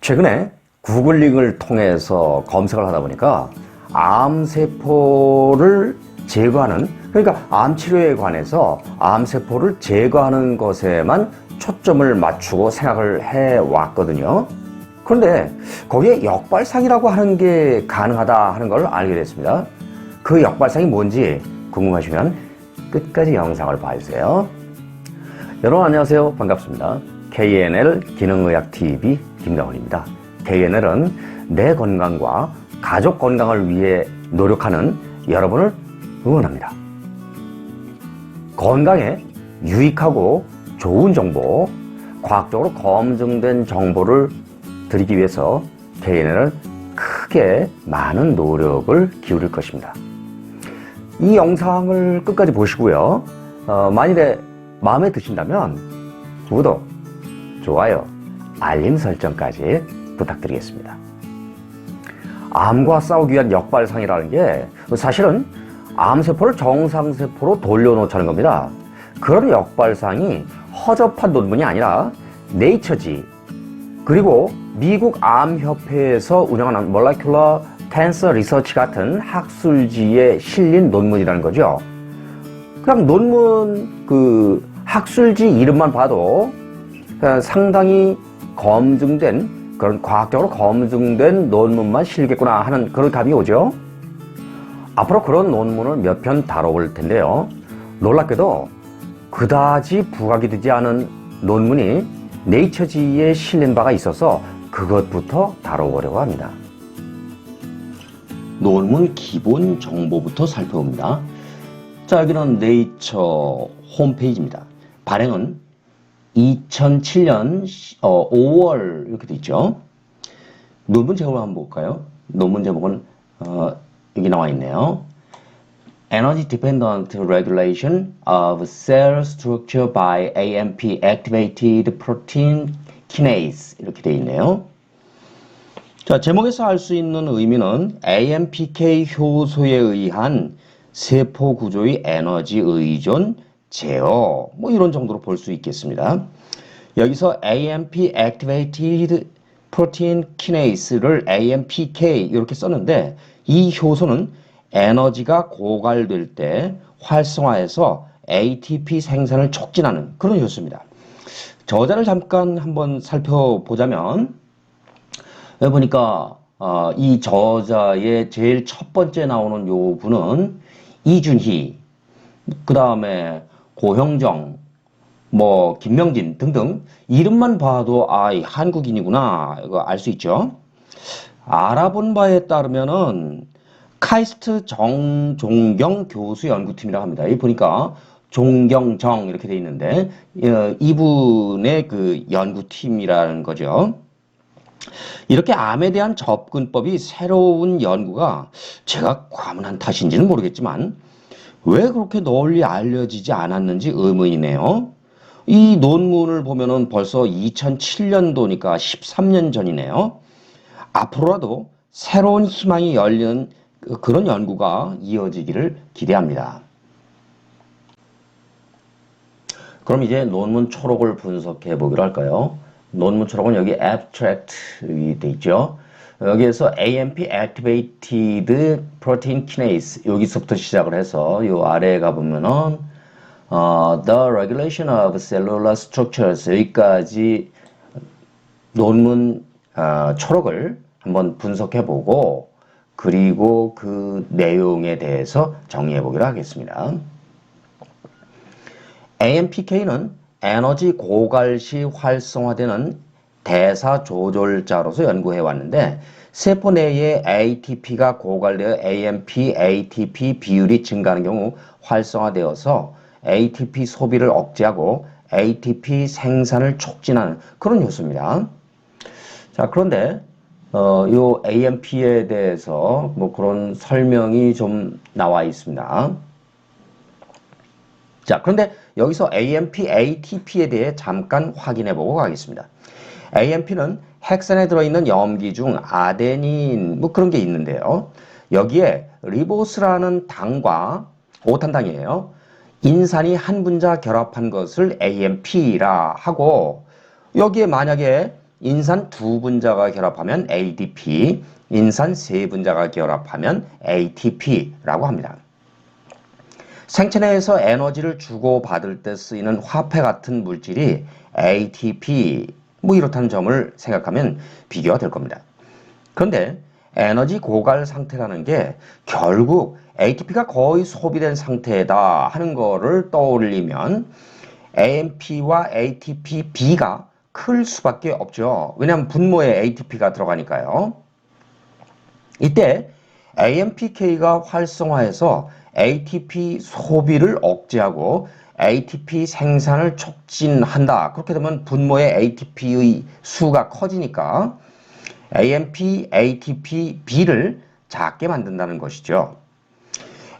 최근에 구글링을 통해서 검색을 하다 보니까 암세포를 제거하는, 그러니까 암치료에 관해서 암세포를 제거하는 것에만 초점을 맞추고 생각을 해왔거든요. 그런데 거기에 역발상이라고 하는 게 가능하다 하는 걸 알게 됐습니다. 그 역발상이 뭔지 궁금하시면 끝까지 영상을 봐주세요. 여러분 안녕하세요. 반갑습니다. KNL 기능의학TV 김강훈입니다. KNL은 내 건강과 가족 건강을 위해 노력하는 여러분을 응원합니다. 건강에 유익하고 좋은 정보, 과학적으로 검증된 정보를 드리기 위해서 KNL은 크게 많은 노력을 기울일 것입니다. 이 영상을 끝까지 보시고요. 만일에 마음에 드신다면 구독, 좋아요, 알림 설정까지 부탁드리겠습니다. 암과 싸우기 위한 역발상이라는 게 사실은 암세포를 정상세포로 돌려놓자는 겁니다. 그런 역발상이 허접한 논문이 아니라 네이처지, 그리고 미국 암협회에서 운영하는 몰레큘러 캔서 리서치 같은 학술지에 실린 논문이라는 거죠. 그냥 논문 학술지 이름만 봐도 상당히 검증된, 그런 과학적으로 검증된 논문만 실겠구나 하는 그런 감이 오죠. 앞으로 그런 논문을 몇 편 다뤄볼 텐데요. 놀랍게도 그다지 부각이 되지 않은 논문이 네이처지에 실린 바가 있어서 그것부터 다뤄보려고 합니다. 논문 기본 정보부터 살펴봅니다. 자, 여기는 네이처 홈페이지입니다. 발행은 2007년 5월 이렇게 돼 있죠. 논문 제목을 한번 볼까요? 논문 제목은 여기 나와 있네요. Energy Dependent Regulation of Cell Structure by AMP Activated Protein Kinase 이렇게 돼 있네요. 자, 제목에서 알 수 있는 의미는 AMPK 효소에 의한 세포 구조의 에너지 의존 제어, 뭐 이런 정도로 볼 수 있겠습니다. 여기서 AMP Activated Protein Kinase를 AMPK 이렇게 썼는데, 이 효소는 에너지가 고갈될 때 활성화해서 ATP 생산을 촉진하는 그런 효소입니다. 저자를 잠깐 한번 살펴보자면, 여기 보니까 이 저자의 제일 첫 번째 나오는 요 분은 이준희, 그 다음에 고형정, 뭐 김명진 등등 이름만 봐도 이 한국인이구나 이거 알 수 있죠. 알아본 바에 따르면은 카이스트 정종경 교수 연구팀이라고 합니다. 여기 보니까 종경정 이렇게 돼 있는데 이분의 그 연구팀이라는 거죠. 이렇게 암에 대한 접근법이 새로운 연구가 제가 과문한 탓인지는 모르겠지만 왜 그렇게 널리 알려지지 않았는지 의문이네요. 이 논문을 보면은 벌써 2007년도니까 13년 전이네요. 앞으로라도 새로운 희망이 열리는 그런 연구가 이어지기를 기대합니다. 그럼 이제 논문 초록을 분석해 보기로 할까요? 논문 초록은 여기 abstract 돼 있죠. 여기에서 AMP Activated Protein Kinase 여기서부터 시작을 해서 요 아래에 가보면은 The Regulation of Cellular Structures 여기까지 논문 초록을 한번 분석해보고 그리고 그 내용에 대해서 정리해보기로 하겠습니다. AMPK는 에너지 고갈 시 활성화되는 대사 조절자로서 연구해 왔는데, 세포 내에 ATP가 고갈되어 AMP, ATP 비율이 증가하는 경우 활성화되어서 ATP 소비를 억제하고 ATP 생산을 촉진하는 그런 효소입니다. 자, 그런데 요 AMP에 대해서 뭐 그런 설명이 좀 나와 있습니다. 자, 그런데 여기서 AMP, ATP에 대해 잠깐 확인해 보고 가겠습니다. AMP는 핵산에 들어있는 염기 중 아데닌 뭐 그런 게 있는데요. 여기에 리보스라는 당과 5탄당이에요. 인산이 한 분자 결합한 것을 AMP라 하고, 여기에 만약에 인산 두 분자가 결합하면 ADP, 인산 세 분자가 결합하면 ATP라고 합니다. 생체 내에서 에너지를 주고받을 때 쓰이는 화폐 같은 물질이 ATP, 이렇다는 점을 생각하면 비교가 될 겁니다. 그런데 에너지 고갈 상태라는 게 결국 ATP가 거의 소비된 상태다 하는 거를 떠올리면 AMP와 ATPB가 클 수밖에 없죠. 왜냐하면 분모에 ATP가 들어가니까요. 이때 AMPK가 활성화해서 ATP 소비를 억제하고 ATP 생산을 촉진한다. 그렇게 되면 분모의 ATP의 수가 커지니까 AMP, ATPB를 작게 만든다는 것이죠.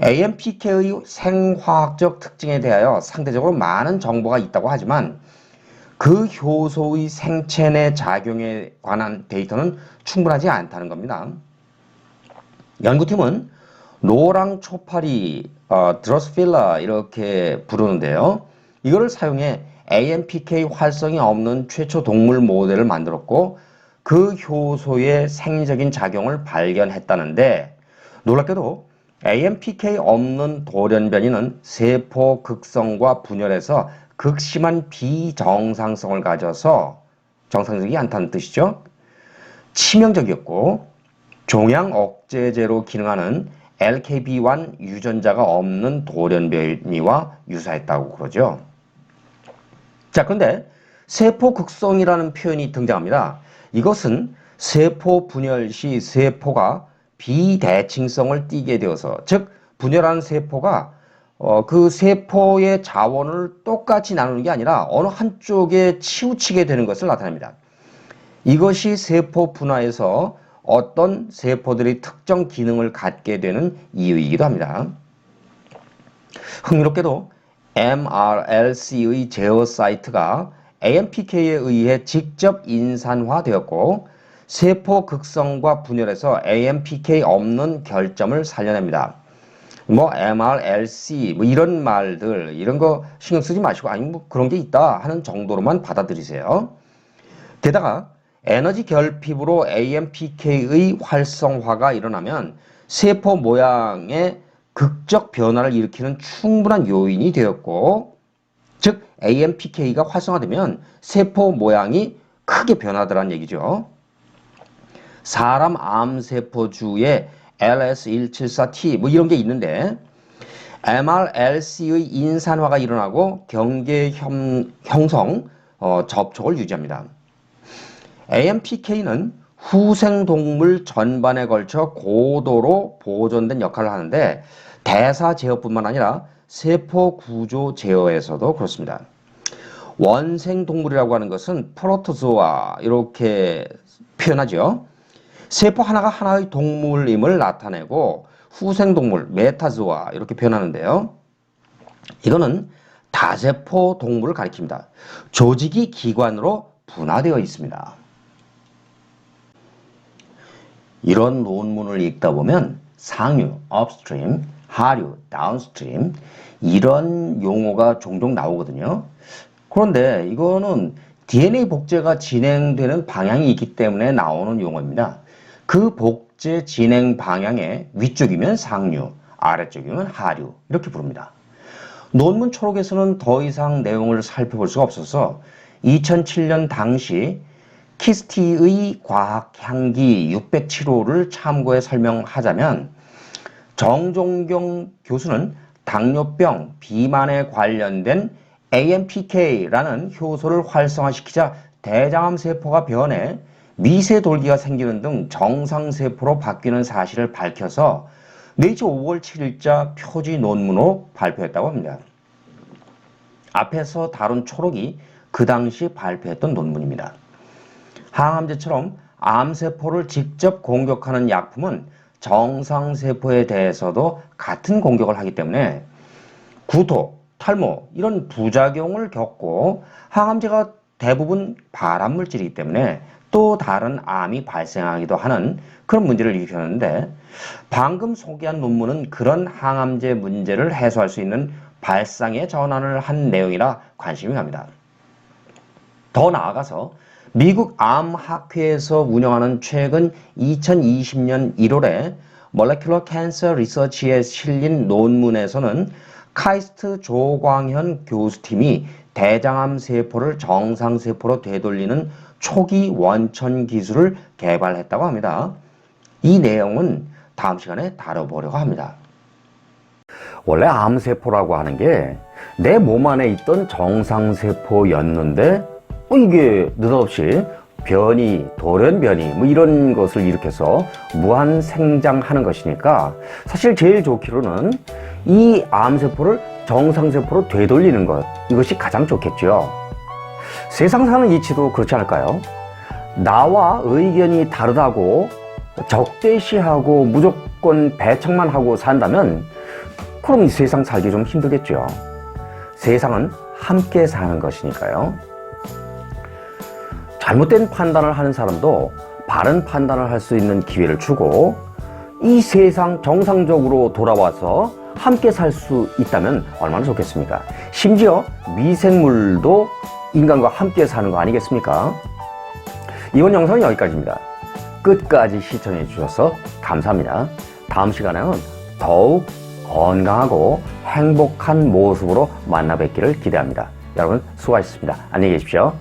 AMPK의 생화학적 특징에 대하여 상대적으로 많은 정보가 있다고 하지만 그 효소의 생체 내 작용에 관한 데이터는 충분하지 않다는 겁니다. 연구팀은 노랑 초파리, 드로스필라 이렇게 부르는데요. 이거를 사용해 AMPK 활성이 없는 최초 동물 모델을 만들었고 그 효소의 생리적인 작용을 발견했다는데 놀랍게도 AMPK 없는 돌연변이는 세포 극성과 분열에서 극심한 비정상성을 가져서 정상적이지 않다는 뜻이죠. 치명적이었고 종양 억제제로 기능하는 LKB1 유전자가 없는 돌연변이와 유사했다고 그러죠. 자, 그런데 세포 극성이라는 표현이 등장합니다. 이것은 세포 분열 시 세포가 비대칭성을 띠게 되어서, 즉 분열한 세포가 그 세포의 자원을 똑같이 나누는 게 아니라 어느 한쪽에 치우치게 되는 것을 나타냅니다. 이것이 세포 분화에서 어떤 세포들이 특정 기능을 갖게 되는 이유이기도 합니다. 흥미롭게도 MRLC의 제어 사이트가 AMPK에 의해 직접 인산화되었고 세포 극성과 분열에서 AMPK 없는 결점을 살려냅니다. MRLC 이런 말들 이런 거 신경 쓰지 마시고 아니 그런 게 있다 하는 정도로만 받아들이세요. 게다가 에너지 결핍으로 AMPK의 활성화가 일어나면 세포 모양의 극적 변화를 일으키는 충분한 요인이 되었고, 즉 AMPK가 활성화되면 세포 모양이 크게 변하더란 얘기죠. 사람 암세포주에 LS174T 이런 게 있는데 MRLC의 인산화가 일어나고 경계 형성 접촉을 유지합니다. AMPK는 후생동물 전반에 걸쳐 고도로 보존된 역할을 하는데 대사 제어뿐만 아니라 세포 구조 제어에서도 그렇습니다. 원생동물이라고 하는 것은 프로토조아 이렇게 표현하죠. 세포 하나가 하나의 동물임을 나타내고 후생동물, 메타조아 이렇게 표현하는데요. 이거는 다세포 동물을 가리킵니다. 조직이 기관으로 분화되어 있습니다. 이런 논문을 읽다 보면 상류, upstream, 하류, downstream 이런 용어가 종종 나오거든요. 그런데 이거는 DNA 복제가 진행되는 방향이 있기 때문에 나오는 용어입니다. 그 복제 진행 방향의 위쪽이면 상류, 아래쪽이면 하류 이렇게 부릅니다. 논문 초록에서는 더 이상 내용을 살펴볼 수가 없어서 2007년 당시 키스티의 과학 향기 607호를 참고해 설명하자면 정종경 교수는 당뇨병, 비만에 관련된 AMPK라는 효소를 활성화시키자 대장암 세포가 변해 미세돌기가 생기는 등 정상세포로 바뀌는 사실을 밝혀서 네이처 5월 7일자 표지 논문으로 발표했다고 합니다. 앞에서 다룬 초록이 그 당시 발표했던 논문입니다. 항암제처럼 암세포를 직접 공격하는 약품은 정상세포에 대해서도 같은 공격을 하기 때문에 구토, 탈모 이런 부작용을 겪고 항암제가 대부분 발암물질이기 때문에 또 다른 암이 발생하기도 하는 그런 문제를 일으켰는데 방금 소개한 논문은 그런 항암제 문제를 해소할 수 있는 발상의 전환을 한 내용이라 관심이 갑니다. 더 나아가서 미국 암학회에서 운영하는 최근 2020년 1월에 Molecular Cancer Research에 실린 논문에서는 카이스트 조광현 교수팀이 대장암 세포를 정상세포로 되돌리는 초기 원천 기술을 개발했다고 합니다. 이 내용은 다음 시간에 다뤄보려고 합니다. 원래 암세포라고 하는 게 내 몸 안에 있던 정상세포였는데 이게 느닷없이 변이, 돌연변이 뭐 이런 것을 일으켜서 무한 생장하는 것이니까 사실 제일 좋기로는 이 암세포를 정상세포로 되돌리는 것, 이것이 가장 좋겠죠. 세상 사는 이치도 그렇지 않을까요? 나와 의견이 다르다고 적대시하고 무조건 배척만 하고 산다면 그럼 이 세상 살기 좀 힘들겠죠. 세상은 함께 사는 것이니까요. 잘못된 판단을 하는 사람도 바른 판단을 할 수 있는 기회를 주고 이 세상 정상적으로 돌아와서 함께 살 수 있다면 얼마나 좋겠습니까? 심지어 미생물도 인간과 함께 사는 거 아니겠습니까? 이번 영상은 여기까지입니다. 끝까지 시청해 주셔서 감사합니다. 다음 시간에는 더욱 건강하고 행복한 모습으로 만나 뵙기를 기대합니다. 여러분 수고하셨습니다. 안녕히 계십시오.